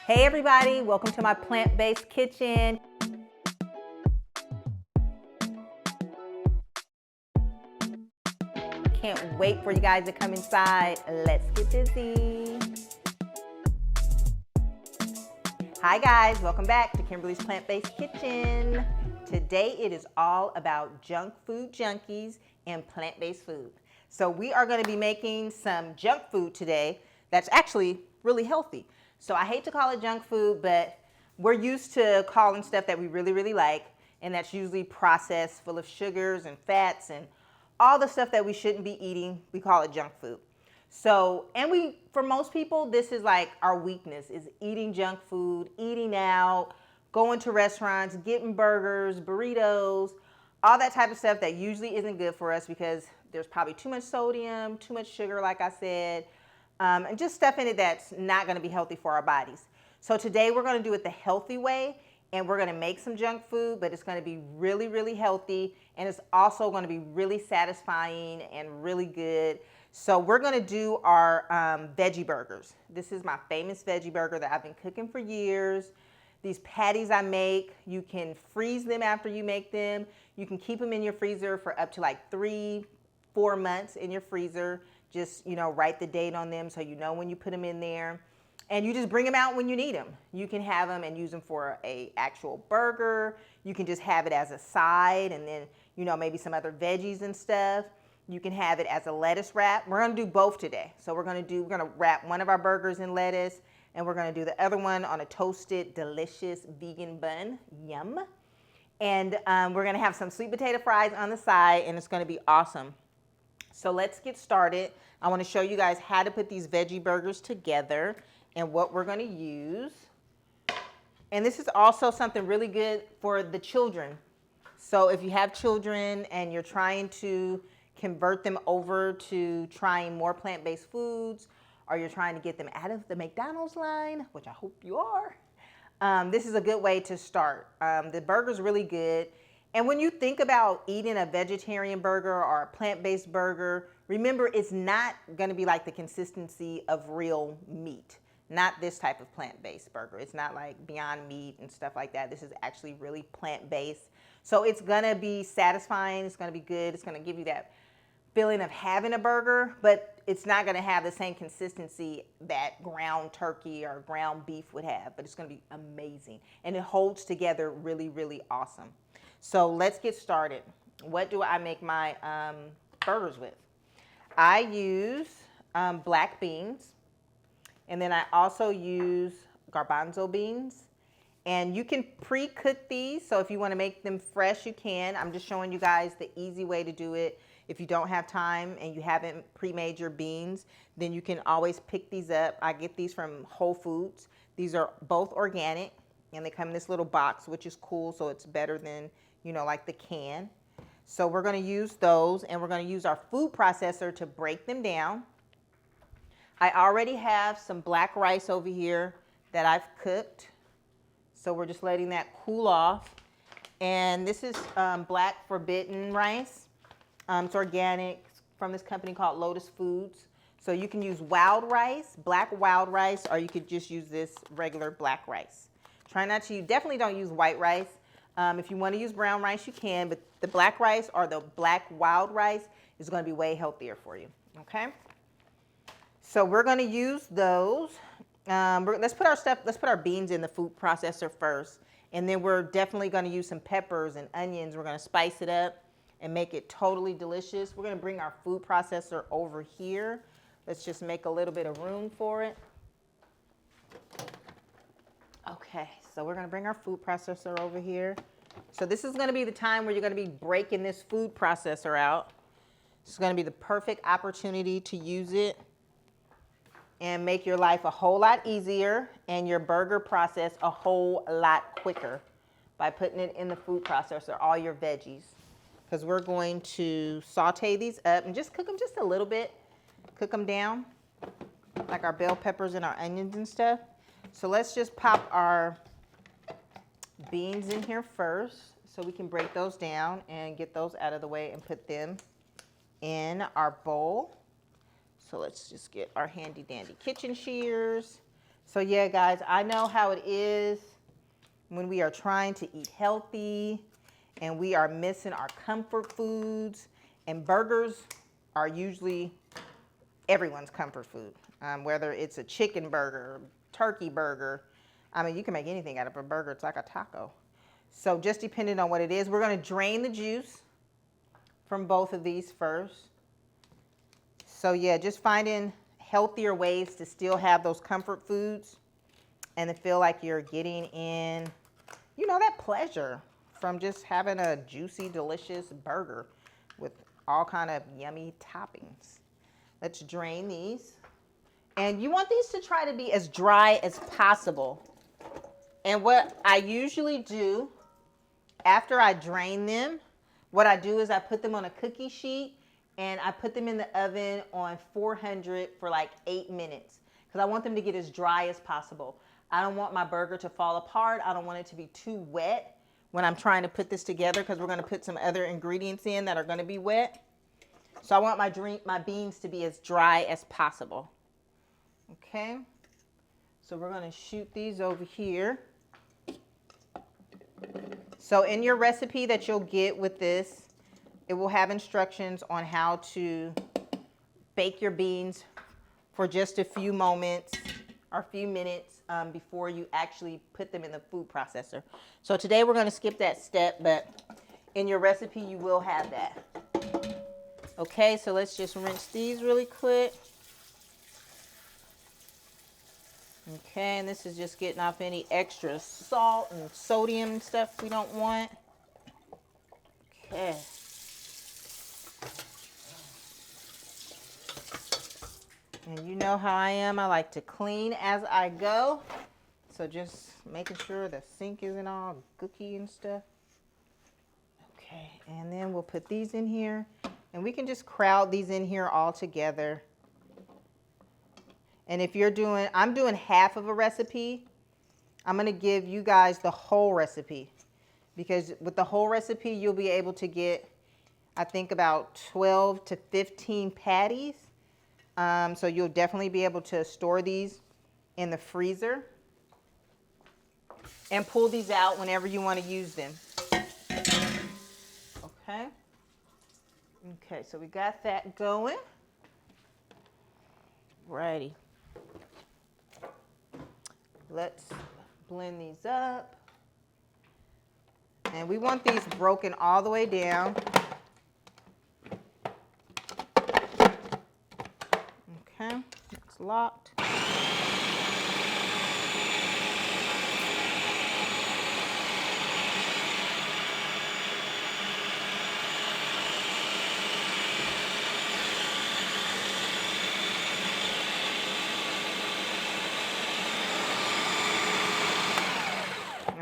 Hey everybody, welcome to my plant-based kitchen. Can't wait for you guys to come inside. Let's get busy. Hi guys, welcome back to Kimberly's Plant-Based Kitchen. Today it is all about junk food junkies and plant-based food. So we are going to be making some junk food today that's actually really healthy. So I hate to call it junk food, but we're used to calling stuff that we really like, and that's usually processed, full of sugars and fats and all the stuff that we shouldn't be eating. We call it junk food. So, and for most people, this is like our weakness, is eating junk food, eating out, going to restaurants, getting burgers, burritos, all that type of stuff that usually isn't good for us because there's probably too much sodium, too much sugar, like I said, and just stuff in it that's not going to be healthy for our bodies. So today we're going to do it the healthy way, and we're going to make some junk food, but it's going to be really healthy, and it's also going to be really satisfying and really good. So we're going to do our veggie burgers. This is my famous veggie burger that I've been cooking for years. These patties I make, you can freeze them after you make them. You can keep them in your freezer for up to like 3-4 months in your freezer. Just, write the date on them so you know when you put them in there. And you just bring them out when you need them. You can have them and use them for a actual burger. You can just have it as a side and then, maybe some other veggies and stuff. You can have it as a lettuce wrap. We're going to do both today. So we're going to wrap one of our burgers in lettuce, and we're going to do the other one on a toasted, delicious vegan bun. Yum. And we're going to have some sweet potato fries on the side, and it's going to be awesome. So let's get started. I want to show you guys how to put these veggie burgers together and what we're going to use. And this is also something really good for the children. So if you have children and you're trying to convert them over to trying more plant-based foods, or you're trying to get them out of the McDonald's line, which I hope you are, this is a good way to start. The burger's really good. And when you think about eating a vegetarian burger or a plant-based burger, remember it's not going to be like the consistency of real meat. Not this type of plant-based burger. It's not like Beyond Meat and stuff like that. This is actually really plant-based. So it's going to be satisfying. It's going to be good. It's going to give you that feeling of having a burger, but it's not going to have the same consistency that ground turkey or ground beef would have, but it's going to be amazing. And it holds together really awesome. So let's get started. What do I make my burgers with? I use black beans, and then I also use garbanzo beans. And you can pre-cook these, so if you want to make them fresh, you can. I'm just showing you guys the easy way to do it. If you don't have time and you haven't pre-made your beans, then you can always pick these up. I get these from Whole Foods. These are both organic, and they come in this little box, which is cool, so it's better than, like the can. So we're going to use those, and we're going to use our food processor to break them down. I already have some black rice over here that I've cooked. So we're just letting that cool off. And this is black forbidden rice. It's organic from this company called Lotus Foods. So you can use wild rice, black wild rice, or you could just use this regular black rice. Try not to, definitely don't use white rice. If you want to use brown rice, you can, but the black rice or the black wild rice is going to be way healthier for you, okay? So we're going to use those. Let's put our beans in the food processor first, and then we're definitely going to use some peppers and onions. We're going to spice it up and make it totally delicious. We're going to bring our food processor over here. Let's just make a little bit of room for it. Okay, so we're going to bring our food processor over here. So this is going to be the time where you're going to be breaking this food processor out. This is going to be the perfect opportunity to use it and make your life a whole lot easier and your burger process a whole lot quicker by putting it in the food processor, all your veggies. Because we're going to saute these up and just cook them just a little bit. Cook them down like our bell peppers and our onions and stuff. So let's just pop our beans in here first so we can break those down and get those out of the way and put them in our bowl. So let's just get our handy dandy kitchen shears. So yeah, guys, I know how it is when we are trying to eat healthy and we are missing our comfort foods, and burgers are usually everyone's comfort food, whether it's a chicken burger, turkey burger. I mean, you can make anything out of a burger. It's like a taco. So just depending on what it is, we're going to drain the juice from both of these first. So yeah, just finding healthier ways to still have those comfort foods and to feel like you're getting in, you know, that pleasure from just having a juicy, delicious burger with all kind of yummy toppings. Let's drain these. And you want these to try to be as dry as possible. And what I usually do after I drain them, what I do is I put them on a cookie sheet and I put them in the oven on 400 for like 8 minutes because I want them to get as dry as possible. I don't want my burger to fall apart. I don't want it to be too wet when I'm trying to put this together because we're going to put some other ingredients in that are going to be wet. So I want my beans to be as dry as possible. Okay, so we're going to shoot these over here. So in your recipe that you'll get with this, it will have instructions on how to bake your beans for just a few moments or a few minutes before you actually put them in the food processor. So today we're going to skip that step, but in your recipe you will have that. Okay, so let's just rinse these really quick. Okay, and this is just getting off any extra salt and sodium and stuff we don't want. Okay. And you know how I am. I like to clean as I go. So just making sure the sink isn't all gooky and stuff. Okay, and then we'll put these in here. And we can just crowd these in here all together. And if you're doing, I'm doing half of a recipe. I'm going to give you guys the whole recipe. Because with the whole recipe, you'll be able to get, I think, about 12 to 15 patties. So you'll definitely be able to store these in the freezer. And pull these out whenever you want to use them. Okay. Okay, so we got that going. Righty. Let's blend these up. And we want these broken all the way down. Okay, it's locked.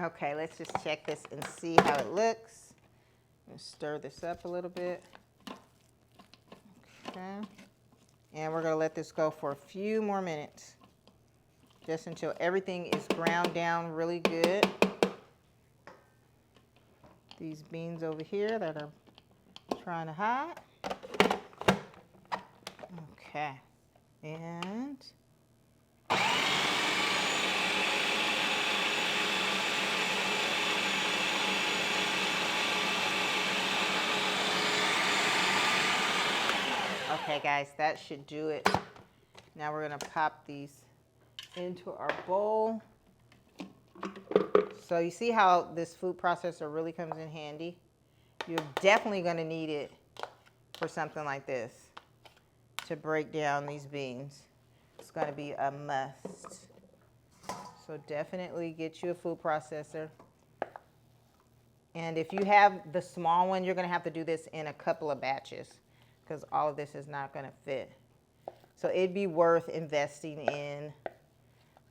Okay, let's just check this and see how it looks. Stir this up a little bit. Okay. And we're going to let this go for a few more minutes. Just until everything is ground down really good. These beans over here that are trying to hide. Okay. And okay, guys, that should do it. Now we're going to pop these into our bowl. So you see how this food processor really comes in handy? You're definitely going to need it for something like this to break down these beans. It's going to be a must. So definitely get you a food processor. And if you have the small one, you're going to have to do this in a couple of batches, because all of this is not going to fit. So it'd be worth investing in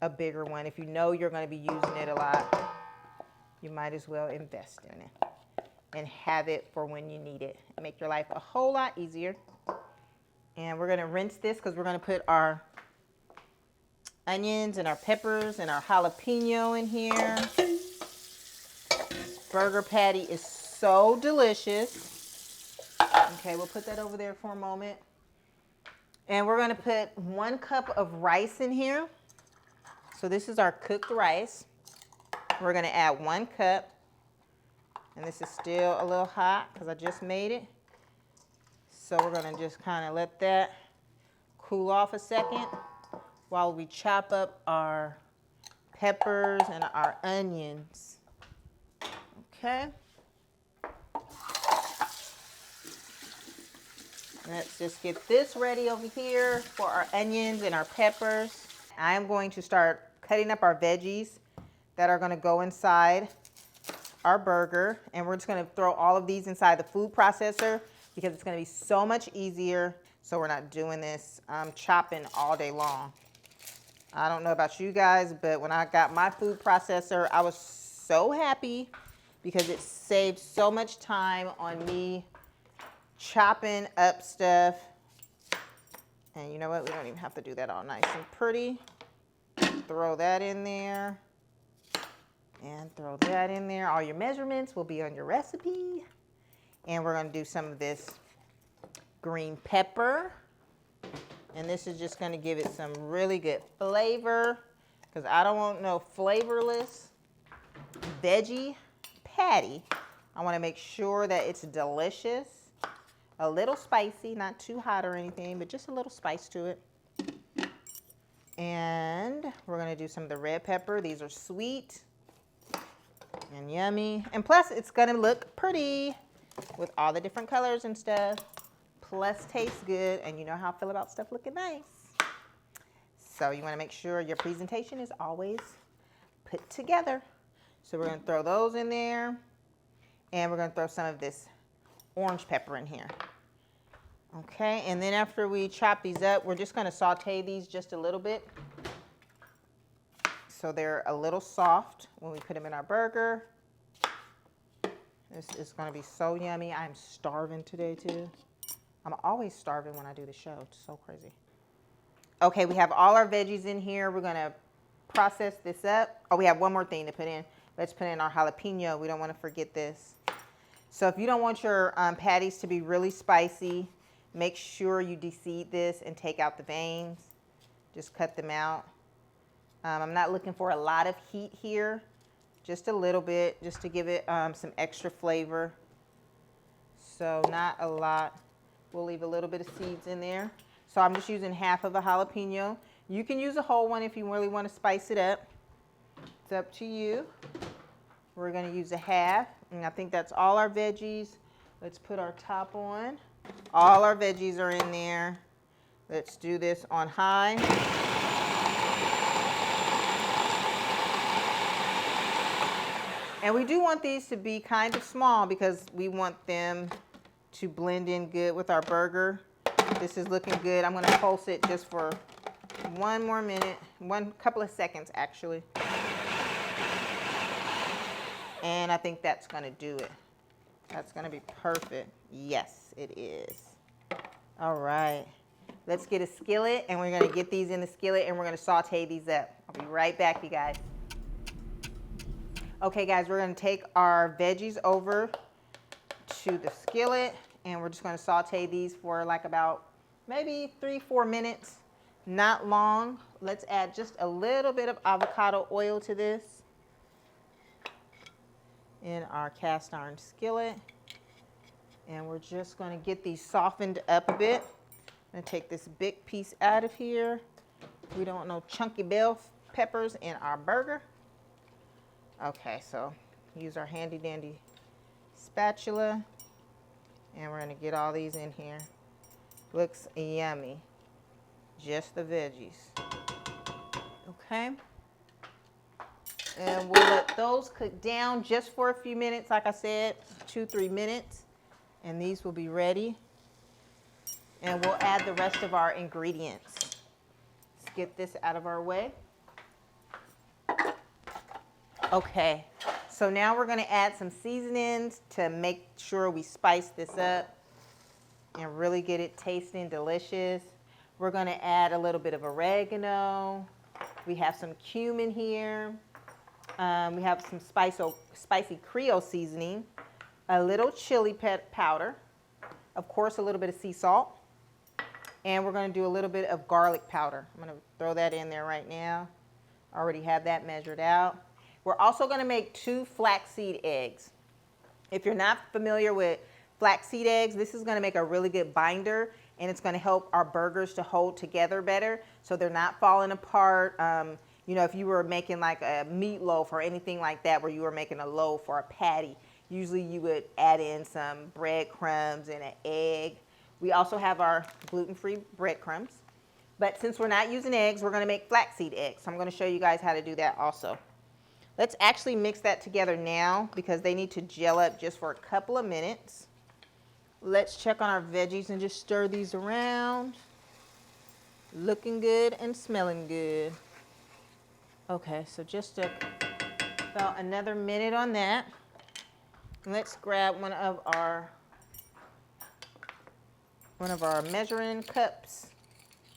a bigger one. If you know you're going to be using it a lot, you might as well invest in it and have it for when you need it. Make your life a whole lot easier. And we're going to rinse this because we're going to put our onions and our peppers and our jalapeno in here. This burger patty is so delicious. Okay, we'll put that over there for a moment. And we're going to put 1 cup of rice in here. So this is our cooked rice. We're gonna add 1 cup. And this is still a little hot because I just made it. So we're gonna just kind of let that cool off a second while we chop up our peppers and our onions. Okay. Let's just get this ready over here for our onions and our peppers. I'm going to start cutting up our veggies that are going to go inside our burger. And we're just going to throw all of these inside the food processor because it's going to be so much easier. So we're not doing this chopping all day long. I don't know about you guys, but when I got my food processor, I was so happy because it saved so much time on me chopping up stuff. And you know what? We don't even have to do that all nice and pretty. Throw that in there. And throw that in there. All your measurements will be on your recipe. And we're going to do some of this green pepper. And this is just going to give it some really good flavor because I don't want no flavorless veggie patty. I want to make sure that it's delicious, a little spicy, not too hot or anything, but just a little spice to it. And we're going to do some of the red pepper. These are sweet and yummy. And plus, it's going to look pretty with all the different colors and stuff. Plus, tastes good. And you know how I feel about stuff looking nice. So you want to make sure your presentation is always put together. So we're going to throw those in there. And we're going to throw some of this orange pepper in here. Okay, and then after we chop these up, we're just going to saute these just a little bit so they're a little soft when we put them in our burger. This is going to be so yummy. I'm starving today too. I'm always starving when I do the show. It's so crazy. Okay, we have all our veggies in here. We're going to process this up. Oh, we have one more thing to put in. Let's put in our jalapeno. We don't want to forget this. So if you don't want your patties to be really spicy, make sure you deseed this and take out the veins. Just cut them out. I'm not looking for a lot of heat here. Just a little bit, just to give it some extra flavor. So not a lot. We'll leave a little bit of seeds in there. So I'm just using half of a jalapeno. You can use a whole one if you really want to spice it up. It's up to you. We're going to use a half. And I think that's all our veggies. Let's put our top on. All our veggies are in there. Let's do this on high. And we do want these to be kind of small because we want them to blend in good with our burger. This is looking good. I'm going to pulse it just for one more minute, couple of seconds actually. And I think that's going to do it. That's going to be perfect. Yes, it is. All right. Let's get a skillet, and we're going to get these in the skillet, and we're going to saute these up. I'll be right back, you guys. Okay, guys, we're going to take our veggies over to the skillet, and we're just going to saute these for like about maybe 3-4 minutes. Not long. Let's add just a little bit of avocado oil to this in our cast iron skillet. And we're just going to get these softened up a bit. I'm going to take this big piece out of here. We don't want no chunky bell peppers in our burger. Okay, so use our handy dandy spatula. And we're going to get all these in here. Looks yummy. Just the veggies. Okay. And we'll let those cook down just for a few minutes. Like I said, 2-3 minutes. And these will be ready. And we'll add the rest of our ingredients. Let's get this out of our way. Okay, so now we're going to add some seasonings to make sure we spice this up and really get it tasting delicious. We're going to add a little bit of oregano. We have some cumin here. We have some spicy Creole seasoning, a little chili powder, of course a little bit of sea salt, and we're going to do a little bit of garlic powder. I'm going to throw that in there right now. Already have that measured out. We're also going to make 2 flaxseed eggs. If you're not familiar with flaxseed eggs, this is going to make a really good binder, and it's going to help our burgers to hold together better so they're not falling apart. You know, if you were making like a meatloaf or anything like that, where you were making a loaf or a patty, usually you would add in some breadcrumbs and an egg. We also have our gluten-free breadcrumbs. But since we're not using eggs, we're going to make flaxseed eggs. So I'm going to show you guys how to do that also. Let's actually mix that together now because they need to gel up just for a couple of minutes. Let's check on our veggies and just stir these around. Looking good and smelling good. Okay, so just about another minute on that. Let's grab one of our measuring cups.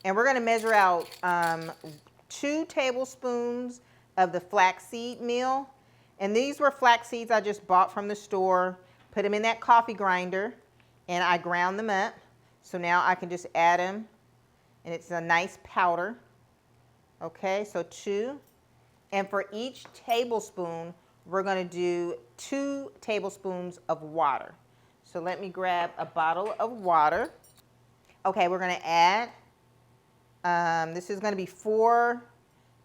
And we're going to measure out 2 tablespoons of the flaxseed meal. And these were flax seeds I just bought from the store. Put them in that coffee grinder, and I ground them up. So now I can just add them, and it's a nice powder. Okay, so 2. And for each tablespoon, we're going to do 2 tablespoons of water. So let me grab a bottle of water. Okay, we're going to add this is going to be 4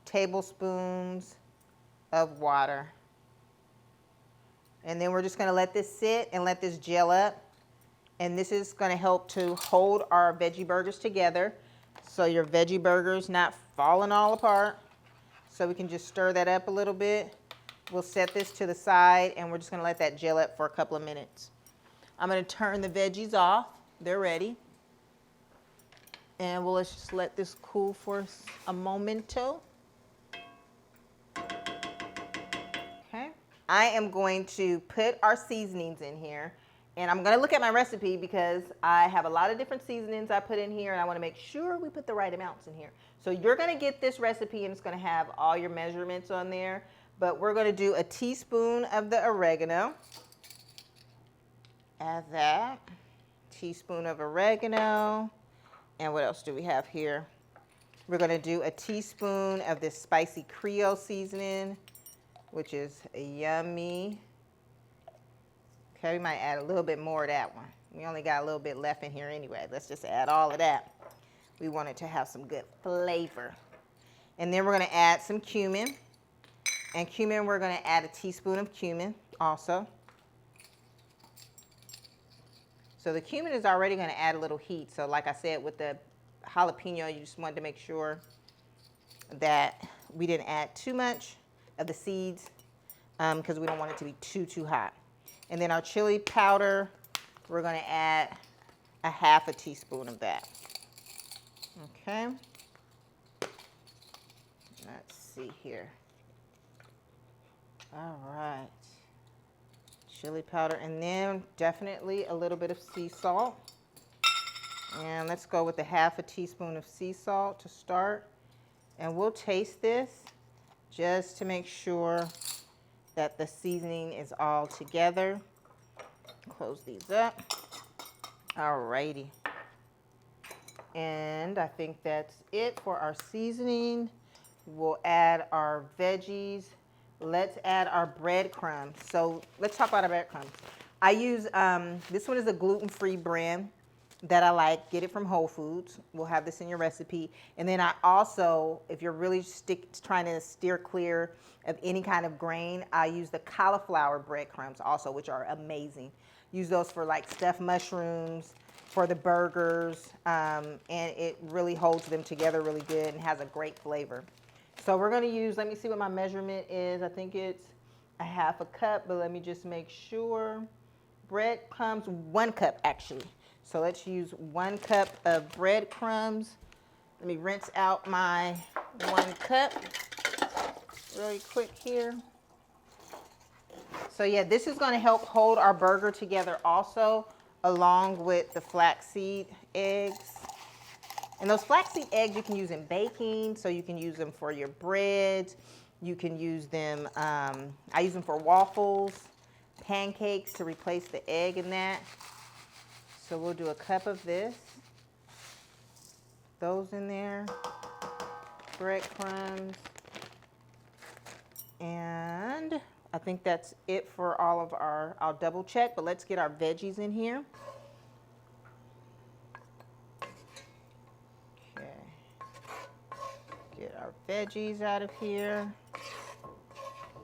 tablespoons of water. And then we're just going to let this sit and let this gel up. And this is going to help to hold our veggie burgers together so your veggie burgers not falling all apart. So we can just stir that up a little bit. We'll set this to the side, and we're just going to let that gel up for a couple of minutes. I'm going to turn the veggies off. They're ready. And let's just let this cool for a momento. Okay. I am going to put our seasonings in here. And I'm going to look at my recipe because I have a lot of different seasonings I put in here, and I want to make sure we put the right amounts in here. So you're going to get this recipe, and it's going to have all your measurements on there. But we're going to do a teaspoon of the oregano. Add that. Teaspoon of oregano. And what else do we have here? We're going to do a teaspoon of this spicy Creole seasoning, which is yummy. Okay, we might add a little bit more of that one. We only got a little bit left in here anyway. Let's just add all of that. We want it to have some good flavor. And then we're going to add some cumin. And cumin, we're going to add a teaspoon of cumin also. So the cumin is already going to add a little heat. So like I said, with the jalapeno, you just wanted to make sure that we didn't add too much of the seeds because we don't want it to be too hot. And then our chili powder, we're going to add a half a teaspoon of that. Okay. Let's see here. All right. Chili powder, and then definitely a little bit of sea salt. And let's go with a half a teaspoon of sea salt to start. And we'll taste this just to make sure that the seasoning is all together. Close these up. Alrighty. And I think that's it for our seasoning. We'll add our veggies. Let's add our breadcrumbs. So let's talk about our breadcrumbs. I use, this one is a gluten-free brand that I like. Get it from Whole Foods. We'll have this in your recipe. And then I also, if you're really trying to steer clear of any kind of grain, I use the cauliflower breadcrumbs also, which are amazing. Use those for like stuffed mushrooms, for the burgers, and it really holds them together really good and has a great flavor. So we're going to use, let me see what my measurement is. I think it's a half a cup, but let me just make sure. Breadcrumbs, 1 cup actually. So let's use 1 cup of breadcrumbs. Let me rinse out my 1 cup really quick here. So yeah, this is going to help hold our burger together also, along with the flaxseed eggs. And those flaxseed eggs you can use in baking, so you can use them for your breads. You can use them, I use them for waffles, pancakes to replace the egg in that. So we'll do a cup of this. Those in there. Breadcrumbs. And I think that's it for all of our, I'll double check, but let's get our veggies in here. Okay. Get our veggies out of here.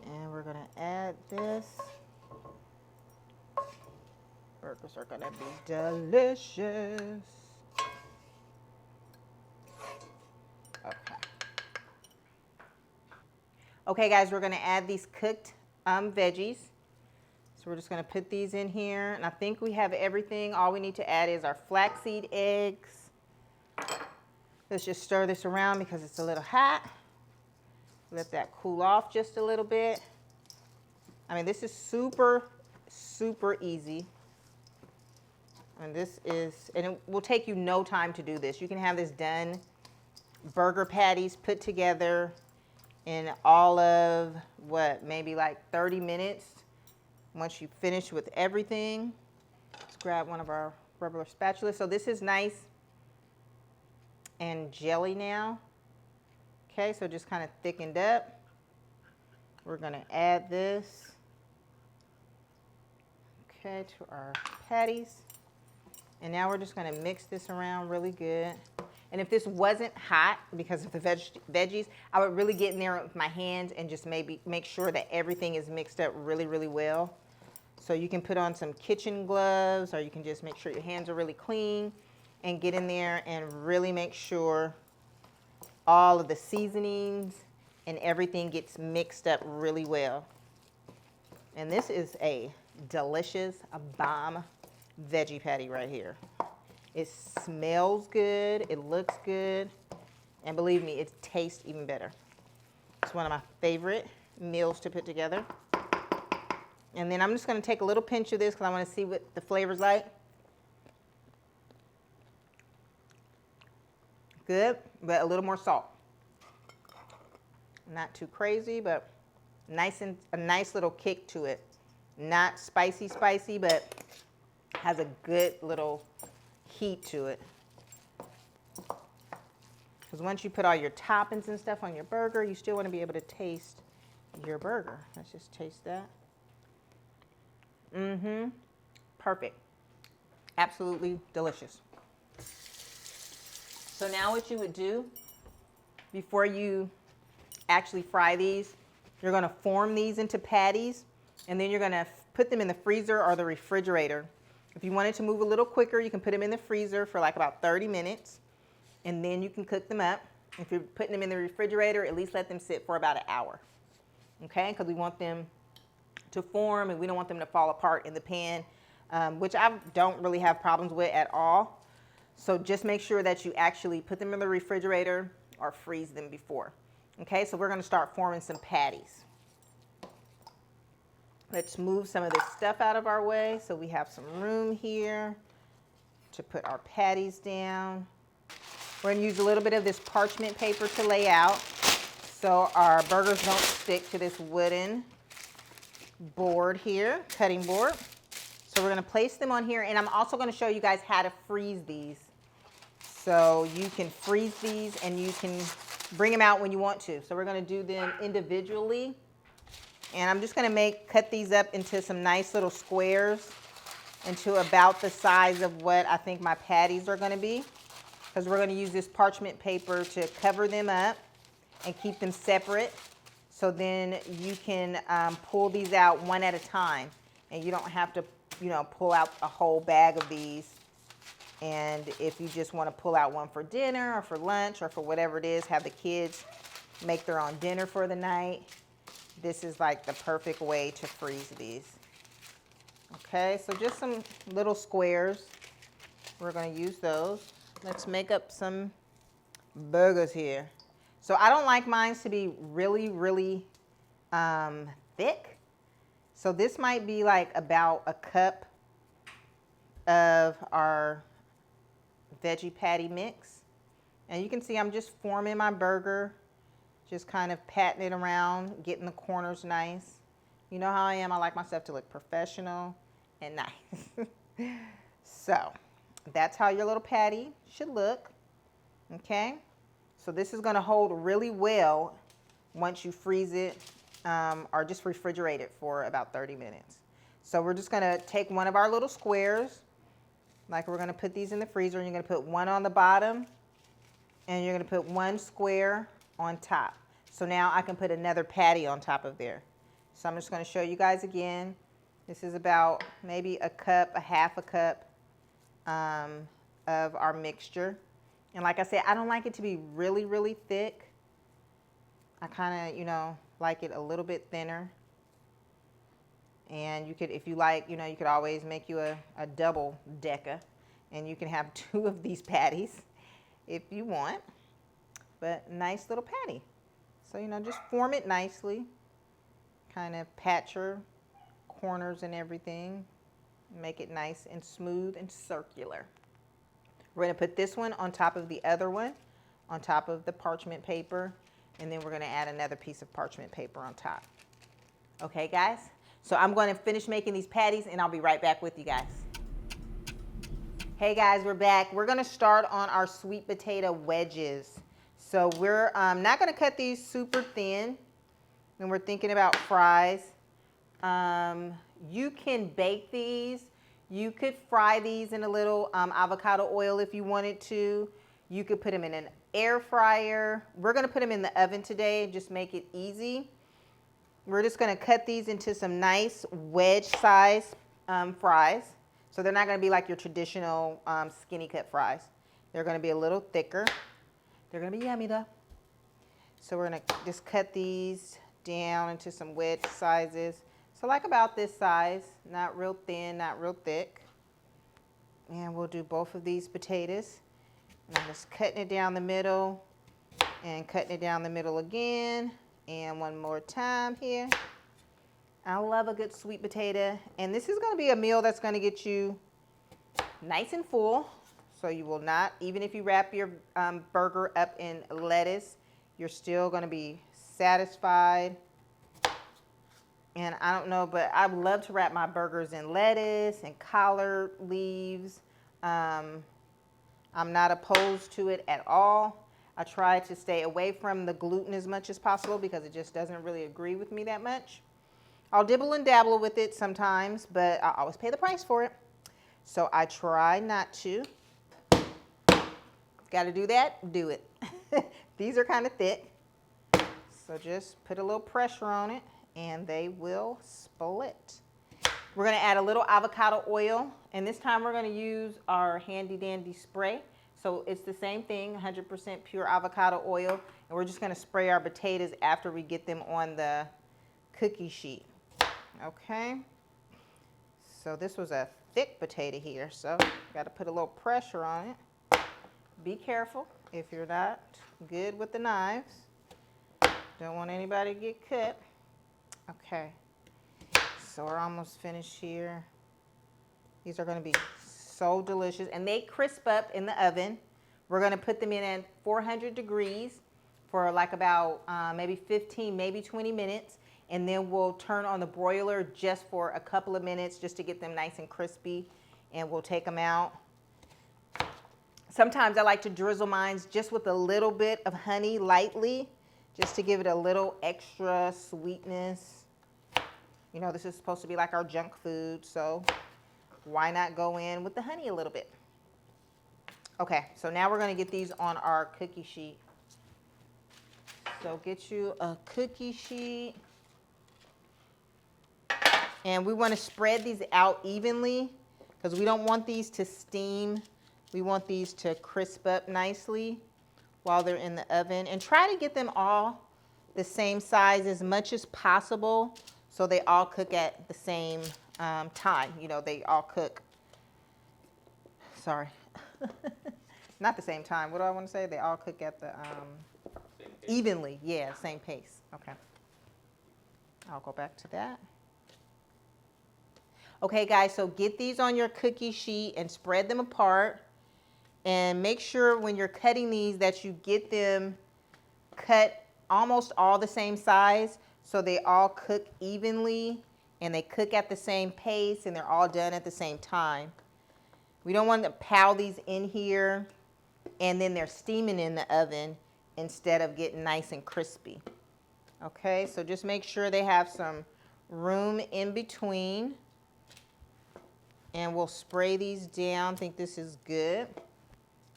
And we're gonna add this. Burgers are gonna be delicious. Okay. Okay guys, we're gonna add these cooked veggies. So we're just gonna put these in here. And I think we have everything. All we need to add is our flaxseed eggs. Let's just stir this around because it's a little hot. Let that cool off just a little bit. I mean, this is super, super easy. And this is, and it will take you no time to do this. You can have this done, burger patties put together in all of, what, maybe like 30 minutes. Once you finish with everything, let's grab one of our rubber spatulas. So this is nice and jelly now. Okay, so just kind of thickened up. We're gonna add this, okay, to our patties. And now we're just gonna mix this around really good. And if this wasn't hot because of the veggies, I would really get in there with my hands and just maybe make sure that everything is mixed up really, really well. So you can put on some kitchen gloves, or you can just make sure your hands are really clean and get in there and really make sure all of the seasonings and everything gets mixed up really well. And this is a delicious, bomb veggie patty right here. It smells good, it looks good, and believe me, it tastes even better. It's one of my favorite meals to put together. And then I'm just gonna take a little pinch of this because I wanna see what the flavor's like. Good, but a little more salt. Not too crazy, but nice, and a nice little kick to it. Not spicy, but has a good little heat to it. Because once you put all your toppings and stuff on your burger, you still want to be able to taste your burger. Let's just taste that. Perfect. Absolutely delicious. So now what you would do before you actually fry these, you're going to form these into patties, and then you're going to put them in the freezer or the refrigerator. If you wanted to move a little quicker, you can put them in the freezer for like about 30 minutes, and then you can cook them up. If you're putting them in the refrigerator, at least let them sit for about an hour, okay? Because we want them to form, and we don't want them to fall apart in the pan, which I don't really have problems with at all. So just make sure that you actually put them in the refrigerator or freeze them before. Okay, so we're going to start forming some patties. Let's move some of this stuff out of our way so we have some room here to put our patties down. We're going to use a little bit of this parchment paper to lay out so our burgers don't stick to this wooden board here, cutting board. So we're going to place them on here, and I'm also going to show you guys how to freeze these. So you can freeze these and you can bring them out when you want to. So we're going to do them individually. And I'm just going to cut these up into some nice little squares into about the size of what I think my patties are going to be. Because we're going to use this parchment paper to cover them up and keep them separate. So then you can pull these out one at a time. And you don't have to, pull out a whole bag of these. And if you just want to pull out one for dinner or for lunch or for whatever it is, have the kids make their own dinner for the night, this is like the perfect way to freeze these. Okay, so just some little squares. We're going to use those. Let's make up some burgers here. So I don't like mine to be really, really thick. So this might be like about a cup of our veggie patty mix. And you can see I'm just forming my burger, just kind of patting it around, getting the corners nice. You know how I am, I like my stuff to look professional and nice. So that's how your little patty should look, okay? So this is gonna hold really well once you freeze it or just refrigerate it for about 30 minutes. So we're just gonna take one of our little squares, like we're gonna put these in the freezer, and you're gonna put one on the bottom, and you're gonna put one square on top. So now I can put another patty on top of there. So I'm just gonna show you guys again. This is about maybe a cup, a half a cup of our mixture. And like I said, I don't like it to be really, really thick. I kind of, like it a little bit thinner. And you could, if you like, you could always make you a double decker, and you can have 2 of these patties if you want. But nice little patty. So, just form it nicely. Kind of patch your corners and everything. Make it nice and smooth and circular. We're going to put this one on top of the other one, on top of the parchment paper, and then we're going to add another piece of parchment paper on top. Okay, guys? So I'm going to finish making these patties, and I'll be right back with you guys. Hey guys, we're back. We're going to start on our sweet potato wedges. So we're not going to cut these super thin, and we're thinking about fries. You can bake these. You could fry these in a little avocado oil if you wanted to. You could put them in an air fryer. We're going to put them in the oven today, just make it easy. We're just going to cut these into some nice wedge size fries. So they're not going to be like your traditional skinny cut fries. They're going to be a little thicker. They're going to be yummy though. So we're going to just cut these down into some wedge sizes. So like about this size, not real thin, not real thick. And we'll do both of these potatoes. And I'm just cutting it down the middle and cutting it down the middle again. And one more time here. I love a good sweet potato. And this is going to be a meal that's going to get you nice and full. So you will not, even if you wrap your burger up in lettuce, you're still going to be satisfied. And I don't know, but I would love to wrap my burgers in lettuce and collard leaves. I'm not opposed to it at all. I try to stay away from the gluten as much as possible because it just doesn't really agree with me that much. I'll dibble and dabble with it sometimes, but I always pay the price for it. So I try not to. Got to do that? Do it. These are kind of thick. So just put a little pressure on it and they will split. We're going to add a little avocado oil, and this time we're going to use our handy dandy spray. So it's the same thing, 100% pure avocado oil, and we're just going to spray our potatoes after we get them on the cookie sheet. Okay. So this was a thick potato here, so got to put a little pressure on it. Be careful if you're not good with the knives. Don't want anybody to get cut. Okay. So we're almost finished here. These are going to be so delicious, and they crisp up in the oven. We're going to put them in at 400 degrees for like about maybe 15, maybe 20 minutes, and then we'll turn on the broiler just for a couple of minutes just to get them nice and crispy, and we'll take them out. Sometimes I like to drizzle mine just with a little bit of honey lightly, just to give it a little extra sweetness. You know, this is supposed to be like our junk food, so why not go in with the honey a little bit? Okay, so now we're going to get these on our cookie sheet. So get you a cookie sheet. And we want to spread these out evenly because we don't want these to steam. We want these to crisp up nicely while they're in the oven. And try to get them all the same size as much as possible so they all cook at the same time. You know, they all cook. Sorry. Not the same time. What do I want to say? They all cook at the evenly. Yeah, same pace. Okay. I'll go back to that. Okay, guys, so get these on your cookie sheet and spread them apart. And make sure when you're cutting these that you get them cut almost all the same size so they all cook evenly and they cook at the same pace and they're all done at the same time. We don't want to pile these in here and then they're steaming in the oven instead of getting nice and crispy. Okay, so just make sure they have some room in between. And we'll spray these down. Think this is good.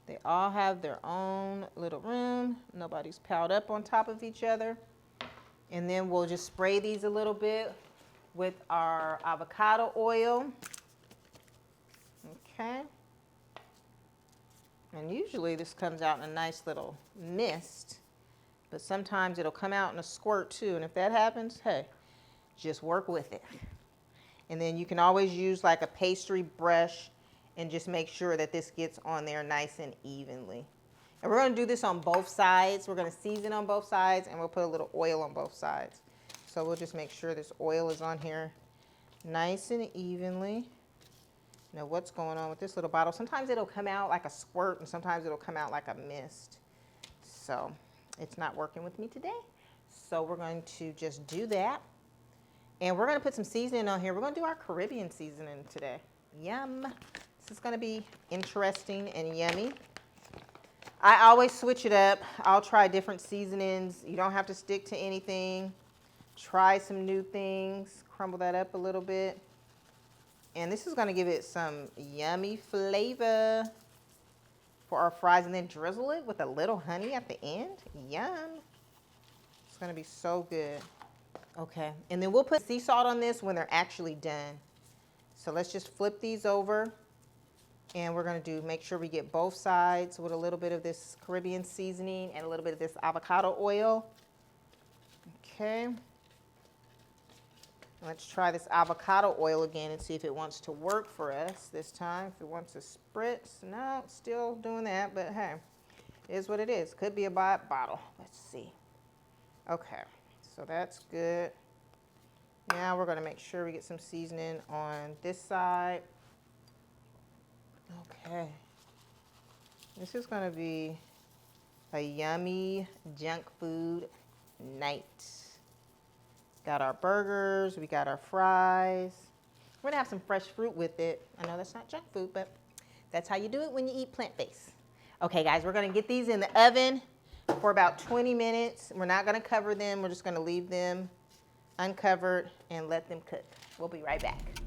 They all have their own little room. Nobody's piled up on top of each other. And then we'll just spray these a little bit with our avocado oil. Okay. And usually this comes out in a nice little mist, but sometimes it'll come out in a squirt too. And if that happens, hey, just work with it. And then you can always use like a pastry brush and just make sure that this gets on there nice and evenly. And we're going to do this on both sides. We're going to season on both sides, and we'll put a little oil on both sides. So we'll just make sure this oil is on here nice and evenly. Now what's going on with this little bottle? Sometimes it'll come out like a squirt, and sometimes it'll come out like a mist. So it's not working with me today. So we're going to just do that. And we're going to put some seasoning on here. We're going to do our Caribbean seasoning today. Yum. This is going to be interesting and yummy. I always switch it up. I'll try different seasonings. You don't have to stick to anything. Try some new things. Crumble that up a little bit. And this is going to give it some yummy flavor for our fries. And then drizzle it with a little honey at the end. Yum. It's going to be so good. Okay, and then we'll put sea salt on this when they're actually done. So let's just flip these over, and we're going to make sure we get both sides with a little bit of this Caribbean seasoning and a little bit of this avocado oil. Okay. Let's try this avocado oil again and see if it wants to work for us this time. If it wants to spritz. No, still doing that, but hey, it is what it is. Could be a bottle. Let's see. Okay. So that's good. Now we're going to make sure we get some seasoning on this side. Okay. This is going to be a yummy junk food night. Got our burgers. We got our fries. We're going to have some fresh fruit with it. I know that's not junk food, but that's how you do it when you eat plant-based. Okay, guys, we're going to get these in the oven for about 20 minutes. We're not going to cover them. We're just going to leave them uncovered and let them cook. We'll be right back.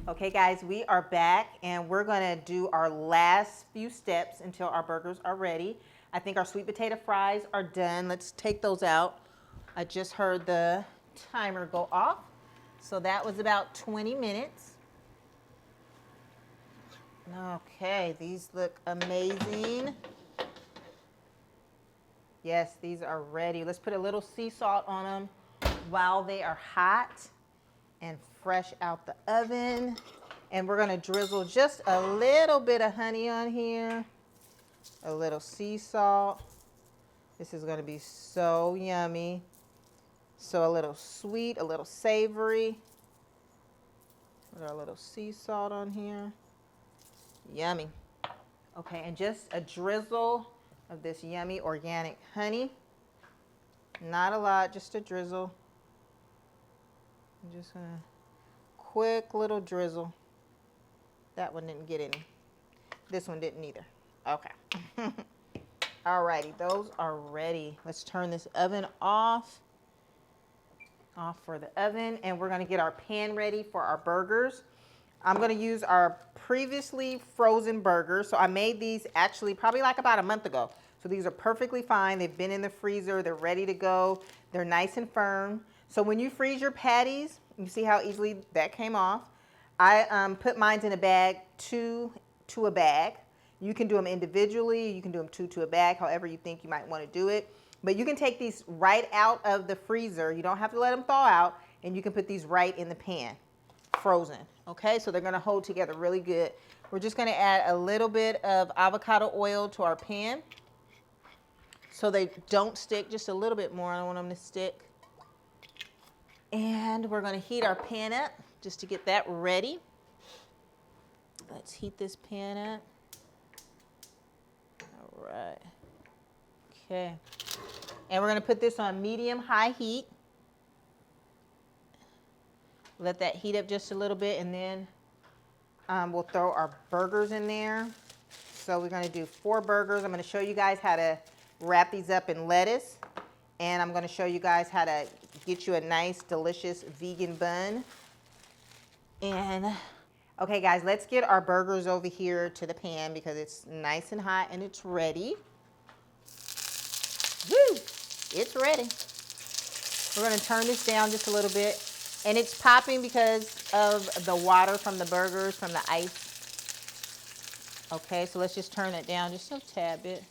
Okay, guys, we are back, and we're going to do our last few steps until our burgers are ready. I think our sweet potato fries are done. Let's take those out. I just heard the timer go off. So that was about 20 minutes. Okay, these look amazing. Yes, these are ready. Let's put a little sea salt on them while they are hot and fresh out the oven. And we're going to drizzle just a little bit of honey on here, a little sea salt. This is going to be so yummy. So a little sweet, a little savory. Put our little sea salt on here. Yummy. Okay, and just a drizzle of this yummy organic honey. Not a lot, just a drizzle. I'm just gonna quick little drizzle. That one didn't get any. This one didn't either. Okay. Alrighty, those are ready. Let's turn this oven off. Off for the oven, and we're gonna get our pan ready for our burgers. I'm going to use our previously frozen burgers. So I made these actually probably like about a month ago. So these are perfectly fine. They've been in the freezer. They're ready to go. They're nice and firm. So when you freeze your patties, you see how easily that came off. I put mine in a bag, two to a bag. You can do them individually. You can do them two to a bag, however you think you might want to do it. But you can take these right out of the freezer. You don't have to let them thaw out. And you can put these right in the pan, frozen. Okay, so they're going to hold together really good. We're just going to add a little bit of avocado oil to our pan so they don't stick, just a little bit more. I don't want them to stick. And we're going to heat our pan up just to get that ready. Let's heat this pan up. All right. Okay. And we're going to put this on medium-high heat. Let that heat up just a little bit, and then we'll throw our burgers in there. So we're going to do 4 burgers. I'm going to show you guys how to wrap these up in lettuce. And I'm going to show you guys how to get you a nice, delicious vegan bun. And okay, guys, let's get our burgers over here to the pan because it's nice and hot and it's ready. Woo! It's ready. We're going to turn this down just a little bit. And it's popping because of the water from the burgers, from the ice. Okay, so let's just turn it down just a tad bit.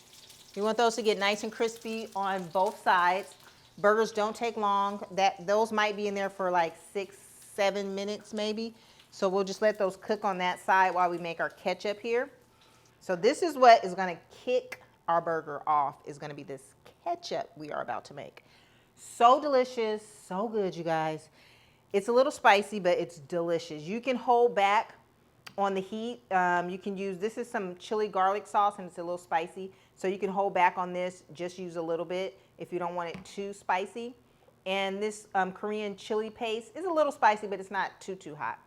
You want those to get nice and crispy on both sides. Burgers don't take long. Those might be in there for like 6-7 minutes maybe. So we'll just let those cook on that side while we make our ketchup here. So this is what is going to kick our burger off, is going to be this ketchup we are about to make. So delicious, so good, you guys. It's a little spicy, but it's delicious. You can hold back on the heat. You can use, this is some chili garlic sauce and it's a little spicy. So you can hold back on this, just use a little bit if you don't want it too spicy. And this Korean chili paste is a little spicy, but it's not too hot.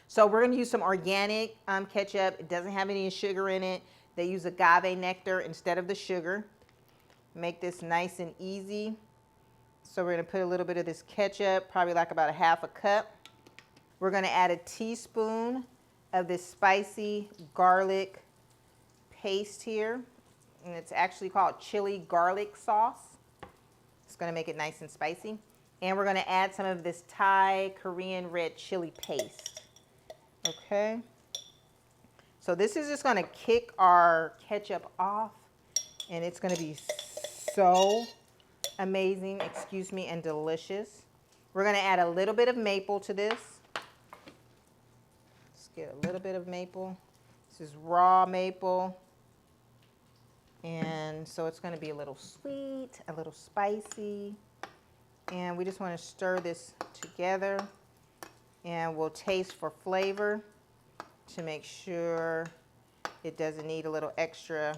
So we're gonna use some organic ketchup. It doesn't have any sugar in it. They use agave nectar instead of the sugar. Make this nice and easy. So we're gonna put a little bit of this ketchup, probably like about a half a cup. We're gonna add a teaspoon of this spicy garlic paste here. And it's actually called chili garlic sauce. It's gonna make it nice and spicy. And we're gonna add some of this Thai Korean red chili paste. Okay. So this is just gonna kick our ketchup off, and it's gonna be so amazing, excuse me, and delicious. We're gonna add a little bit of maple to this. Let's get a little bit of maple. This is raw maple. And so it's gonna be a little sweet, a little spicy. And we just wanna stir this together. And we'll taste for flavor to make sure it doesn't need a little extra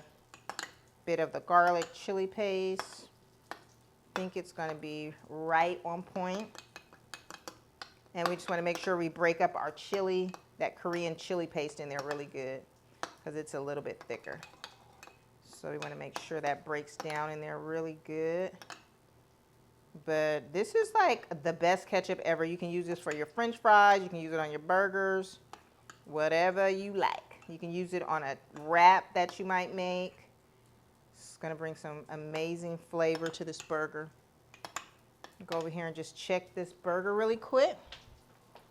bit of the garlic chili paste. I think it's gonna be right on point. And we just wanna make sure we break up our chili, that Korean chili paste in there really good, because it's a little bit thicker. So we wanna make sure that breaks down in there really good. But this is like the best ketchup ever. You can use this for your French fries. You can use it on your burgers, whatever you like. You can use it on a wrap that you might make. It's gonna bring some amazing flavor to this burger. Go over here and just check this burger really quick.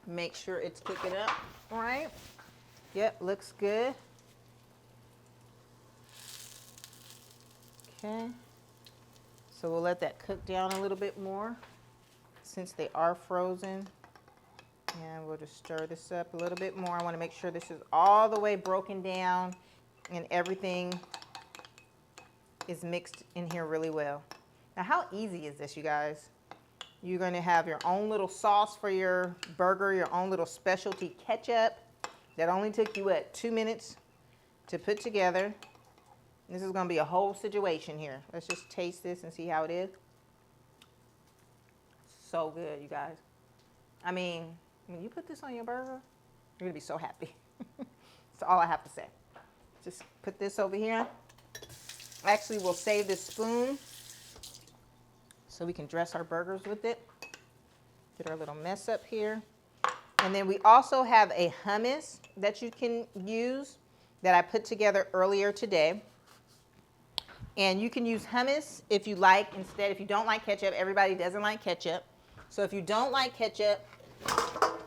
Make sure it's cooking up, all right? Yep, looks good. Okay. So we'll let that cook down a little bit more since they are frozen. And we'll just stir this up a little bit more. I want to make sure this is all the way broken down and everything is mixed in here really well. Now, how easy is this, you guys? You're going to have your own little sauce for your burger, your own little specialty ketchup that only took you, what, 2 minutes to put together. This is going to be a whole situation here. Let's just taste this and see how it is. So good, you guys. I mean, when you put this on your burger, you're going to be so happy. That's all I have to say. Just put this over here. Actually, we'll save this spoon so we can dress our burgers with it. Get our little mess up here. And then we also have a hummus that you can use that I put together earlier today. And you can use hummus if you like instead. If you don't like ketchup, everybody doesn't like ketchup. So if you don't like ketchup,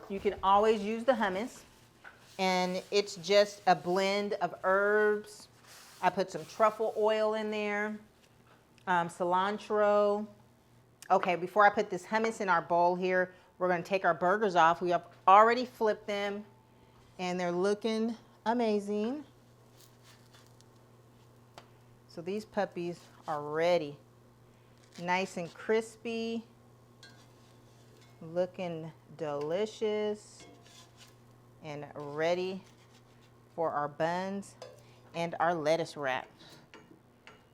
you can always use the hummus. And it's just a blend of herbs. I put some truffle oil in there, cilantro. Okay, before I put this hummus in our bowl here, we're going to take our burgers off. We have already flipped them, and they're looking amazing. So these puppies are ready. Nice and crispy, looking delicious, and ready for our buns and our lettuce wrap.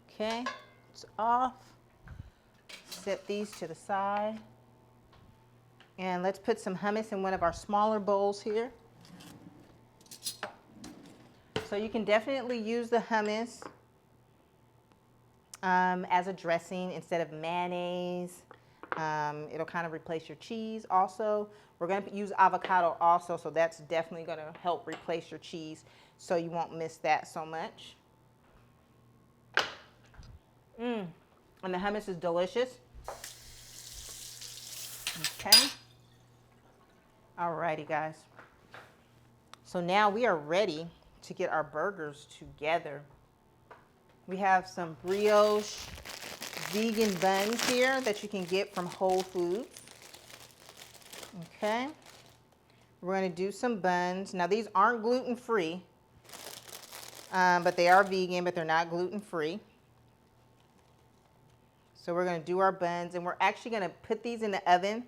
Okay, it's off. Set these to the side. And let's put some hummus in one of our smaller bowls here. So you can definitely use the hummus as a dressing instead of mayonnaise. It'll kind of replace your cheese also. We're going to use avocado also, so that's definitely going to help replace your cheese so you won't miss that so much. And the hummus is delicious. Okay. Alrighty, guys. So now we are ready to get our burgers together. We have some brioche vegan buns here that you can get from Whole Foods. Okay. We're going to do some buns. Now these aren't gluten-free, but they are vegan, but they're not gluten-free. So we're going to do our buns, and we're actually going to put these in the oven.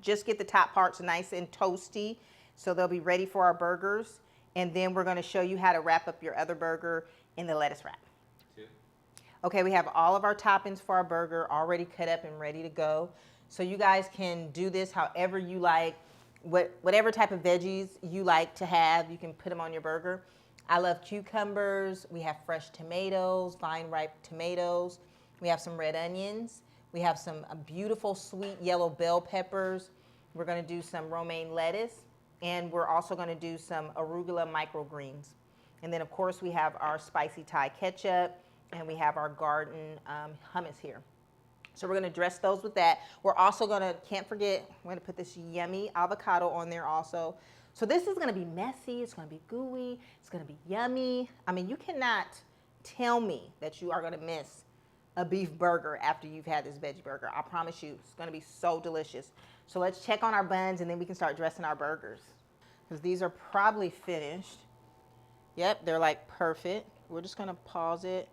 Just get the top parts nice and toasty so they'll be ready for our burgers. And then we're going to show you how to wrap up your other burger in the lettuce wrap. Okay, we have all of our toppings for our burger already cut up and ready to go. So you guys can do this however you like, whatever type of veggies you like to have, you can put them on your burger. I love cucumbers. We have fresh tomatoes, vine ripe tomatoes. We have some red onions. We have some beautiful sweet yellow bell peppers. We're going to do some romaine lettuce, and we're also going to do some arugula microgreens. And then of course we have our spicy Thai ketchup, and we have our garden hummus here. So we're going to dress those with that. We're also going to, can't forget, we're going to put this yummy avocado on there also. So this is going to be messy. It's going to be gooey. It's going to be yummy. I mean, you cannot tell me that you are going to miss a beef burger after you've had this veggie burger. I promise you, it's going to be so delicious. So let's check on our buns, and then we can start dressing our burgers, because these are probably finished. Yep, they're like perfect. We're just going to pause it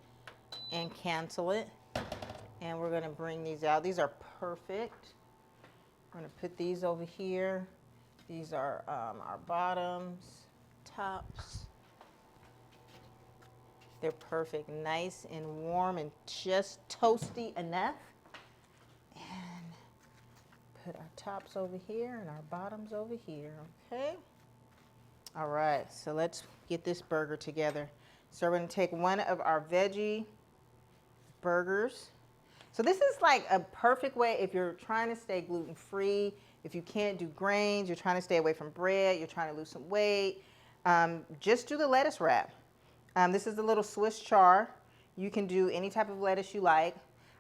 and cancel it, and we're going to bring these out. These are perfect. We're going to put these over here. These are our bottoms, tops. They're perfect, nice and warm and just toasty enough. And put our tops over here and our bottoms over here, okay? All right, so let's get this burger together. So we're going to take one of our veggie burgers. So this is like a perfect way if you're trying to stay gluten-free, if you can't do grains, you're trying to stay away from bread, you're trying to lose some weight, just do the lettuce wrap. This is a little Swiss chard. You can do any type of lettuce you like.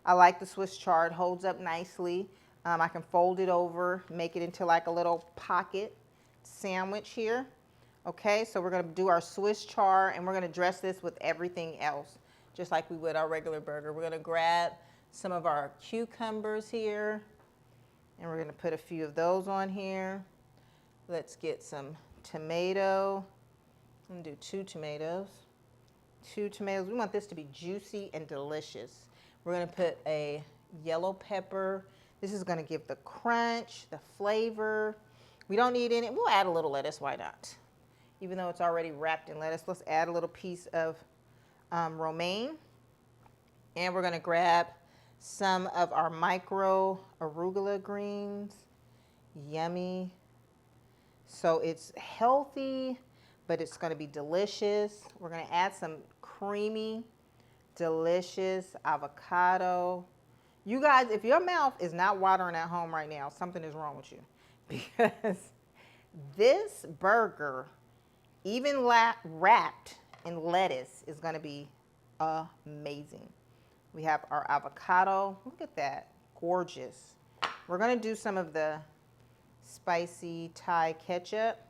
I like the Swiss chard, holds up nicely. I can fold it over, make it into like a little pocket sandwich here. Okay, so we're going to do our Swiss chard, and we're going to dress this with everything else, just like we would our regular burger. We're going to grab some of our cucumbers here, and we're going to put a few of those on here. Let's get some tomato. I'm going to do 2 tomatoes. 2 tomatoes. We want this to be juicy and delicious. We're going to put a yellow pepper. This is going to give the crunch, the flavor. We don't need any. We'll add a little lettuce. Why not? Even though it's already wrapped in lettuce, let's add a little piece of romaine. And we're going to grab some of our micro arugula greens. Yummy. So it's healthy, but it's going to be delicious. We're going to add some creamy, delicious avocado. You guys, if your mouth is not watering at home right now, something is wrong with you, because this burger, even wrapped in lettuce, is going to be amazing. We have our avocado. Look at that. Gorgeous. We're going to do some of the spicy Thai ketchup.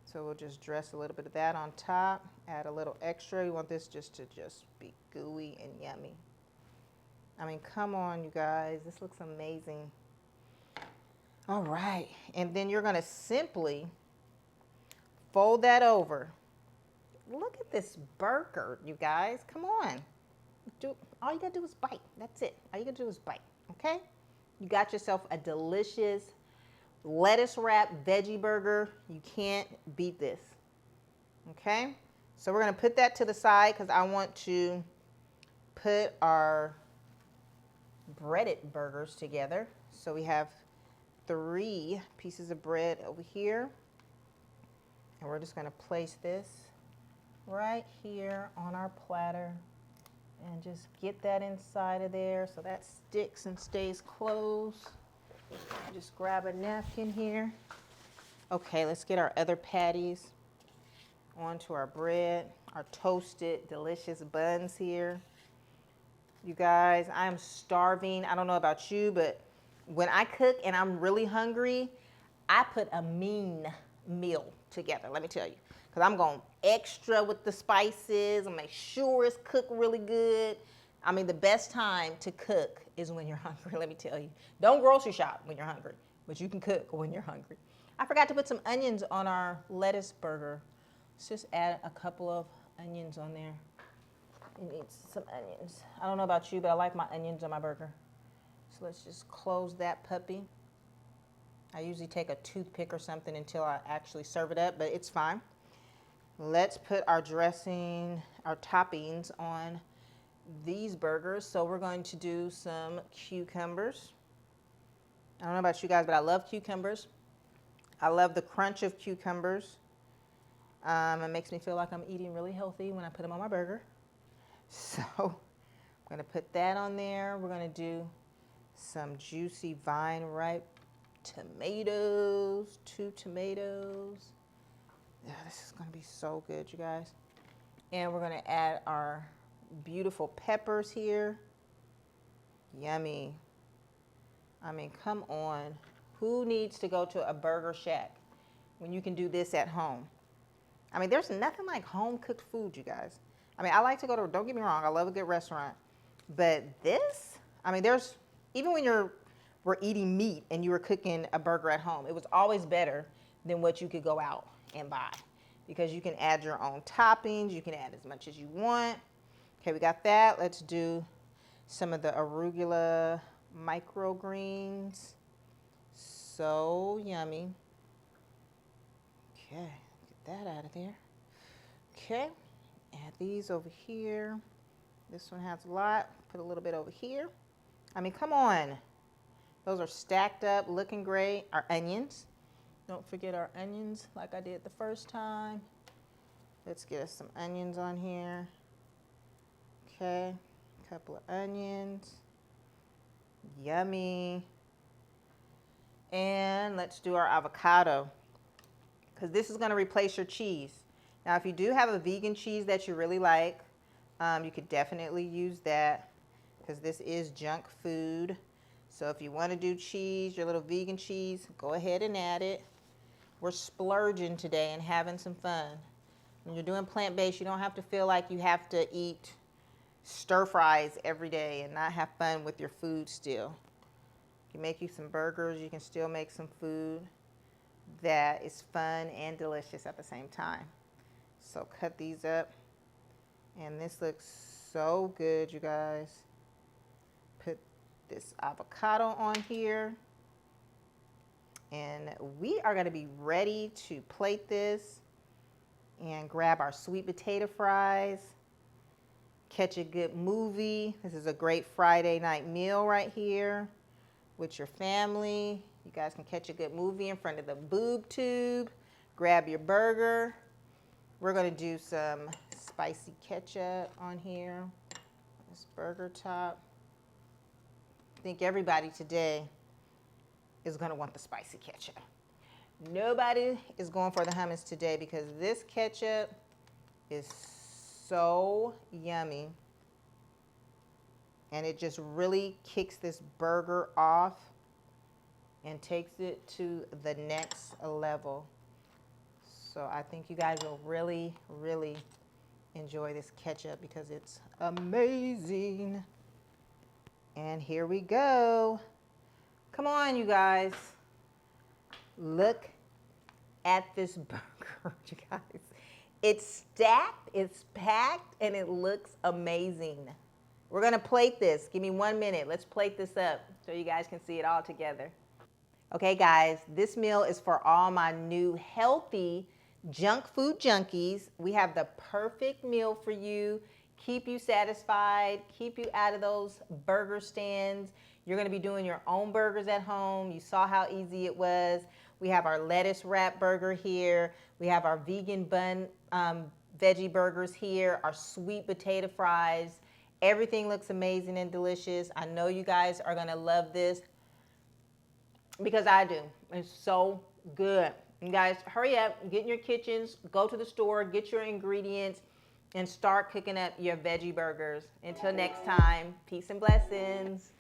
So we'll just dress a little bit of that on top, add a little extra. You want this just to be gooey and yummy. I mean, come on, you guys. This looks amazing. All right. And then you're going to simply fold that over. Look at this burger, you guys. Come on. All you got to do is bite. That's it. All you got to do is bite, okay? You got yourself a delicious lettuce wrap veggie burger. You can't beat this. Okay, so we're going to put that to the side because I want to put our breaded burgers together. So we have 3 pieces of bread over here, and we're just going to place this right here on our platter And just get that inside of there so that sticks and stays closed. Just grab a napkin here. Okay, let's get our other patties onto our bread, our toasted, delicious buns here. You guys, I'm starving. I don't know about you, but when I cook and I'm really hungry, I put a mean meal together, let me tell you. Because I'm going extra with the spices and make sure it's cooked really good. I mean, the best time to cook is when you're hungry, let me tell you. Don't grocery shop when you're hungry, but you can cook when you're hungry. I forgot to put some onions on our lettuce burger. Let's just add a couple of onions on there. It needs some onions. I don't know about you, but I like my onions on my burger. So let's just close that puppy. I usually take a toothpick or something until I actually serve it up, but it's fine. Let's put our dressing, our toppings on these burgers. So we're going to do some cucumbers. I don't know about you guys, but I love cucumbers. I love the crunch of cucumbers. It makes me feel like I'm eating really healthy when I put them on my burger. So I'm going to put that on there. We're going to do some juicy vine ripe tomatoes, 2 tomatoes. Yeah, this is going to be so good, you guys. And we're going to add our beautiful peppers here. Yummy. I mean, come on. Who needs to go to a burger shack when you can do this at home? I mean, there's nothing like home cooked food, you guys. I mean, I like to go to, don't get me wrong, I love a good restaurant. But this, I mean, there's, even when we're eating meat and you were cooking a burger at home, it was always better than what you could go out and buy. Because you can add your own toppings, you can add as much as you want. Okay, we got that. Let's do some of the arugula microgreens. So yummy. Okay, get that out of there. Okay, add these over here. This one has a lot. Put a little bit over here. I mean, come on. Those are stacked up, looking great. Our onions. Don't forget our onions like I did the first time. Let's get us some onions on here. Okay, a couple of onions. Yummy. And let's do our avocado, because this is going to replace your cheese. Now, if you do have a vegan cheese that you really like, you could definitely use that, because this is junk food. So if you want to do cheese, your little vegan cheese, go ahead and add it. We're splurging today and having some fun. When you're doing plant-based, you don't have to feel like you have to eat stir fries every day and not have fun with your food still. You can make you some burgers, you can still make some food that is fun and delicious at the same time. So cut these up. And this looks so good, you guys. Put this avocado on here. And we are going to be ready to plate this and grab our sweet potato fries. Catch a good movie. This is a great Friday night meal right here with your family. You guys can catch a good movie in front of the boob tube. Grab your burger. We're going to do some spicy ketchup on here. This burger top. I think everybody today is going to want the spicy ketchup. Nobody is going for the hummus today because this ketchup is so yummy. And it just really kicks this burger off and takes it to the next level. So I think you guys will really, really enjoy this ketchup because it's amazing. And here we go. Come on, you guys. Look at this burger, you guys. It's stacked, it's packed, and it looks amazing. We're gonna plate this. Give me 1 minute. Let's plate this up so you guys can see it all together. Okay, guys, this meal is for all my new healthy junk food junkies. We have the perfect meal for you. Keep you satisfied, keep you out of those burger stands. You're gonna be doing your own burgers at home. You saw how easy it was. We have our lettuce wrap burger here. We have our vegan bun veggie burgers here, our sweet potato fries, Everything looks amazing and delicious. I know you guys are gonna love this because I do. It's so good. You guys, hurry up, get in your kitchens, go to the store, get your ingredients, and start cooking up your veggie burgers. Until next time, peace and blessings.